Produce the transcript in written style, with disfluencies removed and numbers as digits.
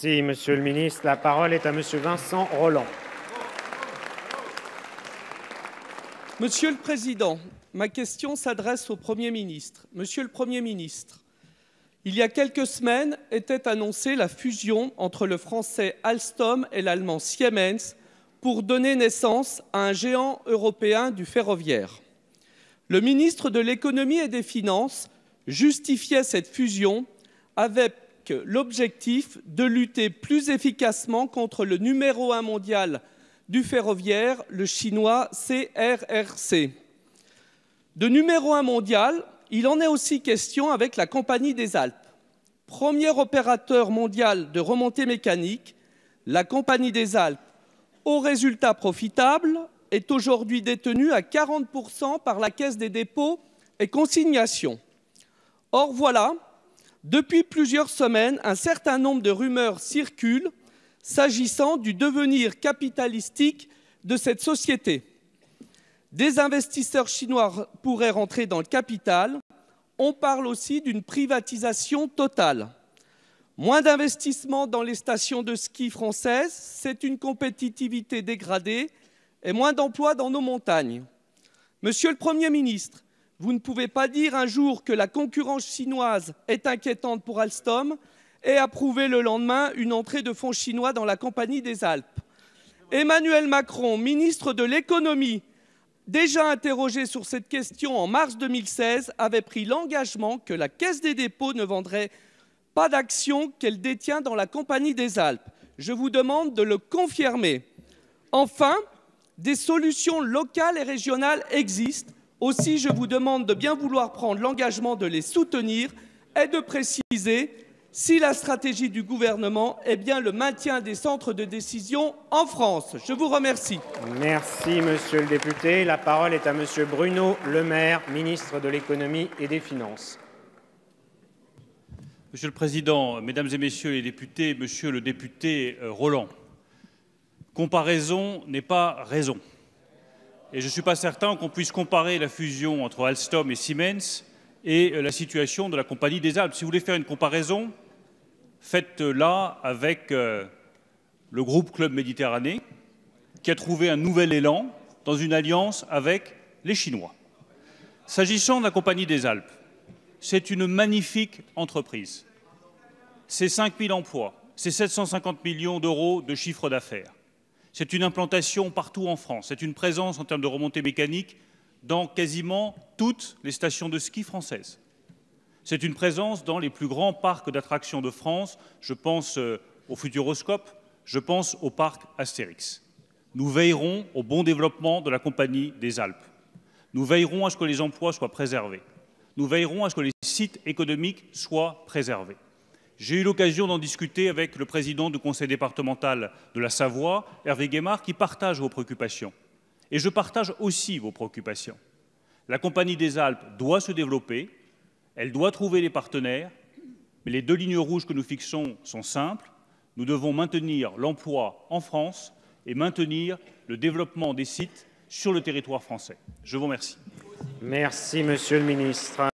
Merci, Monsieur le ministre. La parole est à Monsieur Vincent Rolland. Monsieur le Président, ma question s'adresse au Premier ministre. Monsieur le Premier ministre, il y a quelques semaines était annoncée la fusion entre le français Alstom et l'allemand Siemens pour donner naissance à un géant européen du ferroviaire. Le ministre de l'Économie et des Finances justifiait cette fusion avec l'objectif de lutter plus efficacement contre le numéro 1 mondial du ferroviaire, le chinois CRRC. De numéro 1 mondial, il en est aussi question avec la Compagnie des Alpes. Premier opérateur mondial de remontées mécaniques, la Compagnie des Alpes, aux résultats profitables, est aujourd'hui détenue à 40% par la Caisse des dépôts et consignations. Or voilà, depuis plusieurs semaines, un certain nombre de rumeurs circulent s'agissant du devenir capitalistique de cette société. Des investisseurs chinois pourraient rentrer dans le capital. On parle aussi d'une privatisation totale. Moins d'investissements dans les stations de ski françaises, c'est une compétitivité dégradée et moins d'emplois dans nos montagnes. Monsieur le Premier ministre, vous ne pouvez pas dire un jour que la concurrence chinoise est inquiétante pour Alstom et approuver le lendemain une entrée de fonds chinois dans la Compagnie des Alpes. Emmanuel Macron, ministre de l'Économie, déjà interrogé sur cette question en mars 2016, avait pris l'engagement que la Caisse des dépôts ne vendrait pas d'actions qu'elle détient dans la Compagnie des Alpes. Je vous demande de le confirmer. Enfin, des solutions locales et régionales existent. Aussi, je vous demande de bien vouloir prendre l'engagement de les soutenir et de préciser si la stratégie du gouvernement est bien le maintien des centres de décision en France. Je vous remercie. Merci, Monsieur le député. La parole est à Monsieur Bruno Le Maire, ministre de l'Économie et des Finances. Monsieur le Président, Mesdames et Messieurs les députés, Monsieur le député Rolland, comparaison n'est pas raison. Et je ne suis pas certain qu'on puisse comparer la fusion entre Alstom et Siemens et la situation de la Compagnie des Alpes. Si vous voulez faire une comparaison, faites-la avec le groupe Club Méditerranée, qui a trouvé un nouvel élan dans une alliance avec les Chinois. S'agissant de la Compagnie des Alpes, c'est une magnifique entreprise. C'est 5 000 emplois, c'est 750 millions d'euros de chiffre d'affaires. C'est une implantation partout en France, c'est une présence en termes de remontées mécaniques dans quasiment toutes les stations de ski françaises. C'est une présence dans les plus grands parcs d'attractions de France. Je pense au Futuroscope, je pense au parc Astérix. Nous veillerons au bon développement de la Compagnie des Alpes. Nous veillerons à ce que les emplois soient préservés. Nous veillerons à ce que les sites économiques soient préservés. J'ai eu l'occasion d'en discuter avec le président du conseil départemental de la Savoie, Hervé Guémard, qui partage vos préoccupations. Et je partage aussi vos préoccupations. La Compagnie des Alpes doit se développer, elle doit trouver les partenaires, mais les deux lignes rouges que nous fixons sont simples. Nous devons maintenir l'emploi en France et maintenir le développement des sites sur le territoire français. Je vous remercie. Merci, Monsieur le ministre.